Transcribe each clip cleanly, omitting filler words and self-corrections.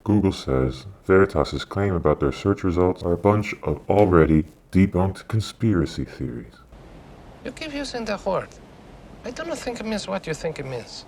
Google says Veritas's claim about their search results are a bunch of already debunked conspiracy theories. You keep using the word. I don't think it means what you think it means.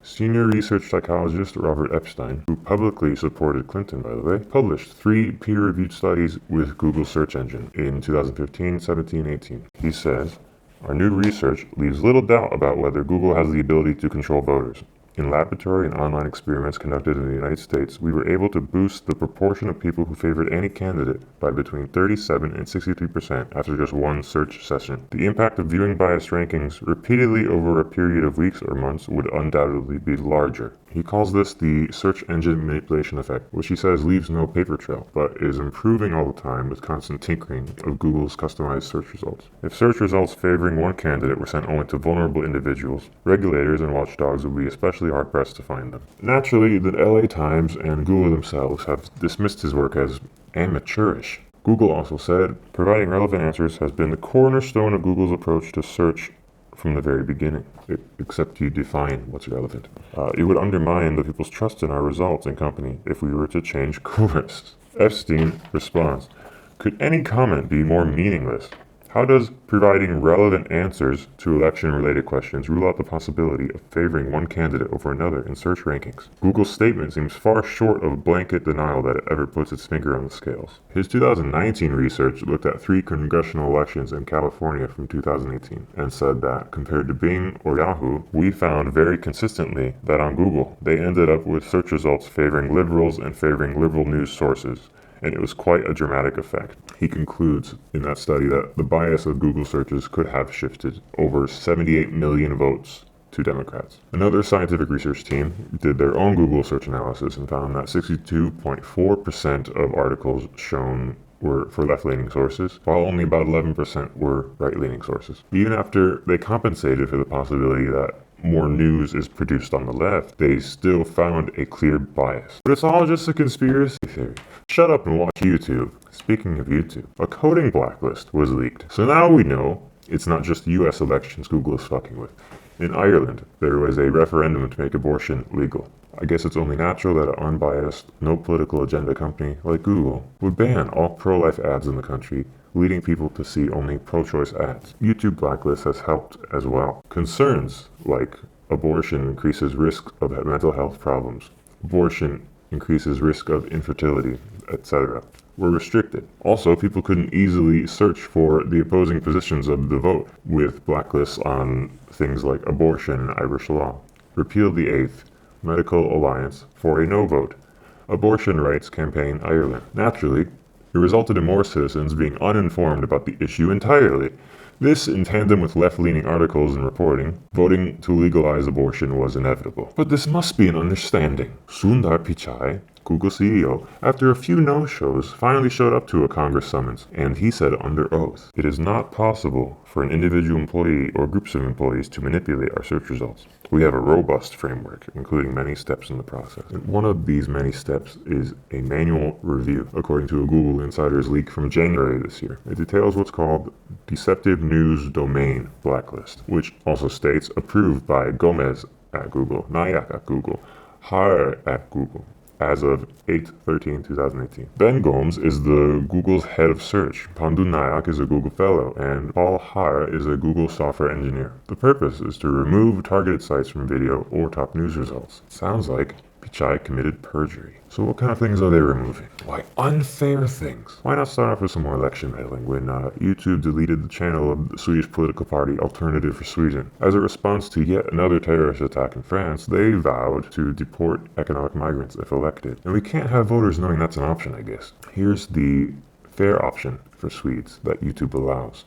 Senior research psychologist Robert Epstein, who publicly supported Clinton, by the way, published 3 peer-reviewed studies with Google's search engine in 2015, 17, 18. He says, "Our new research leaves little doubt about whether Google has the ability to control voters. In laboratory and online experiments conducted in the United States, we were able to boost the proportion of people who favored any candidate by between 37 and 63% after just one search session. The impact of viewing biased rankings repeatedly over a period of weeks or months would undoubtedly be larger." He calls this the search engine manipulation effect, which he says leaves no paper trail, but is improving all the time with constant tinkering of Google's customized search results. If search results favoring one candidate were sent only to vulnerable individuals, regulators and watchdogs would be especially hard-pressed to find them. Naturally, the LA Times and Google themselves have dismissed his work as amateurish. Google also said, providing relevant answers has been the cornerstone of Google's approach to search from the very beginning, except you define what's relevant. It would undermine the people's trust in our results and company if we were to change course. Epstein responds, "Could any comment be more meaningless? How does providing relevant answers to election-related questions rule out the possibility of favoring one candidate over another in search rankings? Google's statement seems far short of blanket denial that it ever puts its finger on the scales." His 2019 research looked at 3 congressional elections in California from 2018 and said that, compared to Bing or Yahoo, we found very consistently that on Google, they ended up with search results favoring liberals and favoring liberal news sources, and it was quite a dramatic effect. He concludes in that study that the bias of Google searches could have shifted over 78 million votes to Democrats. Another scientific research team did their own Google search analysis and found that 62.4% of articles shown were for left-leaning sources, while only about 11% were right-leaning sources. Even after they compensated for the possibility that more news is produced on the left, they still found a clear bias. But it's all just a conspiracy theory. Shut up and watch YouTube. Speaking of YouTube, a coding blacklist was leaked. So now we know it's not just US elections Google is fucking with. In Ireland, there was a referendum to make abortion legal. I guess it's only natural that an unbiased, no political agenda company like Google would ban all pro-life ads in the country, leading people to see only pro-choice ads. YouTube blacklist has helped as well. Concerns like abortion increases risk of mental health problems, abortion increases risk of infertility, etc., were restricted. Also, people couldn't easily search for the opposing positions of the vote with blacklists on things like abortion and Irish law. Repeal the 8th Medical Alliance for a no vote. Abortion Rights Campaign Ireland. Naturally, it resulted in more citizens being uninformed about the issue entirely. This, in tandem with left-leaning articles and reporting, voting to legalize abortion was inevitable. But this must be an understanding. Sundar Pichai, Google CEO, after a few no-shows, finally showed up to a Congress summons, and he said under oath, "It is not possible for an individual employee or groups of employees to manipulate our search results. We have a robust framework, including many steps in the process." And one of these many steps is a manual review, according to a Google Insider's leak from January this year. It details what's called Deceptive News Domain Blacklist, which also states approved by Gomez at Google, Nayak at Google, Har at Google, as of 8/13/2018. Ben Gomes is the Google's head of search. Pandu Nayak is a Google fellow, and Paul Har is a Google software engineer. The purpose is to remove targeted sites from video or top news results. It sounds like Pichai committed perjury. So what kind of things are they removing? Why, unfair things. Why not start off with some more election meddling when YouTube deleted the channel of the Swedish political party Alternative for Sweden? As a response to yet another terrorist attack in France, they vowed to deport economic migrants if elected. And we can't have voters knowing that's an option, I guess. Here's the fair option for Swedes that YouTube allows.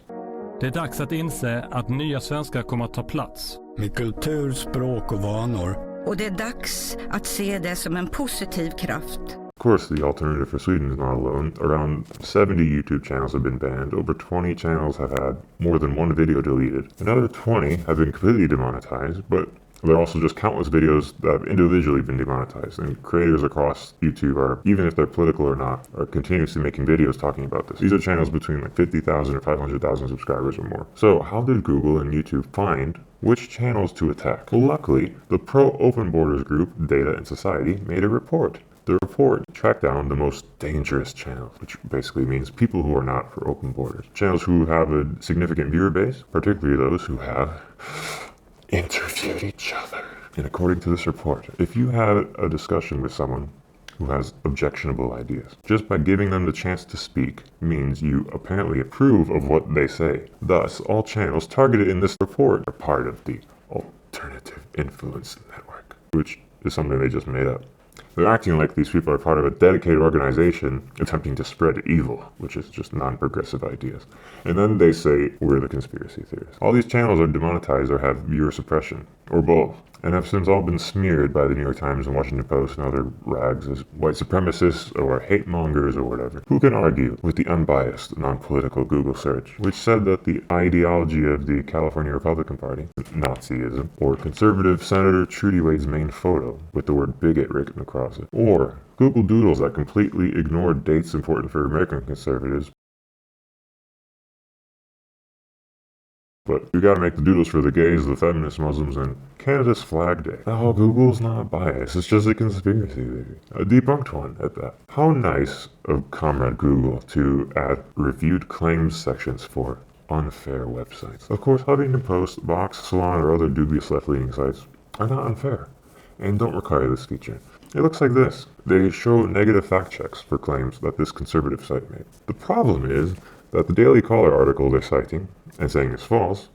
Det är dags att inse att nya svenskar kommer att ta plats. Med kultur, språk och vanor. Och det är dags att se det som en positiv kraft. Of course, the Alternative for Sweden is not alone. Around 70 YouTube channels have been banned. Over 20 channels have had more than one video deleted. Another 20 have been completely demonetized, but There are also just countless videos that have individually been demonetized, and creators across YouTube are, even if they're political or not, are continuously making videos talking about this. These are channels between like 50,000 or 500,000 subscribers or more. So how did Google and YouTube find which channels to attack? Well, luckily, the pro-open borders group, Data and Society, made a report. The report tracked down the most dangerous channels, which basically means people who are not for open borders. Channels who have a significant viewer base, particularly those who have interviewed each other. And according to this report, if you have a discussion with someone who has objectionable ideas, just by giving them the chance to speak means you apparently approve of what they say. Thus, all channels targeted in this report are part of the Alternative Influence Network, which is something they just made up. They're acting like these people are part of a dedicated organization attempting to spread evil, which is just non-progressive ideas. And then they say, we're the conspiracy theorists. All these channels are demonetized or have viewer suppression, or both, and have since all been smeared by the New York Times and Washington Post and other rags as white supremacists or hate mongers or whatever. Who can argue with the unbiased, non-political Google search, which said that the ideology of the California Republican Party, Nazism, or conservative Senator Trudy Wade's main photo with the word bigot written across it, or Google Doodles that completely ignored dates important for American conservatives. But you gotta make the doodles for the gays, the feminist Muslims, and Canada's Flag Day. Oh, Google's not biased, it's just a conspiracy theory. A debunked one at that. How nice of Comrade Google to add reviewed claims sections for unfair websites. Of course, Huffington Post, Vox, Salon, or other dubious left-leaning sites are not unfair, and don't require this feature. It looks like this. They show negative fact checks for claims that this conservative site made. The problem is that the Daily Caller article they're citing, and saying is false,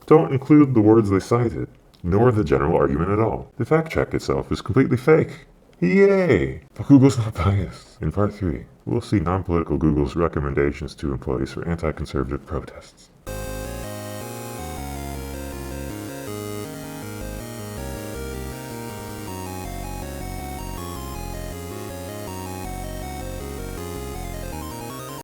don't include the words they cited, nor the general argument at all. The fact check itself is completely fake. Yay! But Google's not biased. In part 3, we'll see non-political Google's recommendations to employees for anti-conservative protests.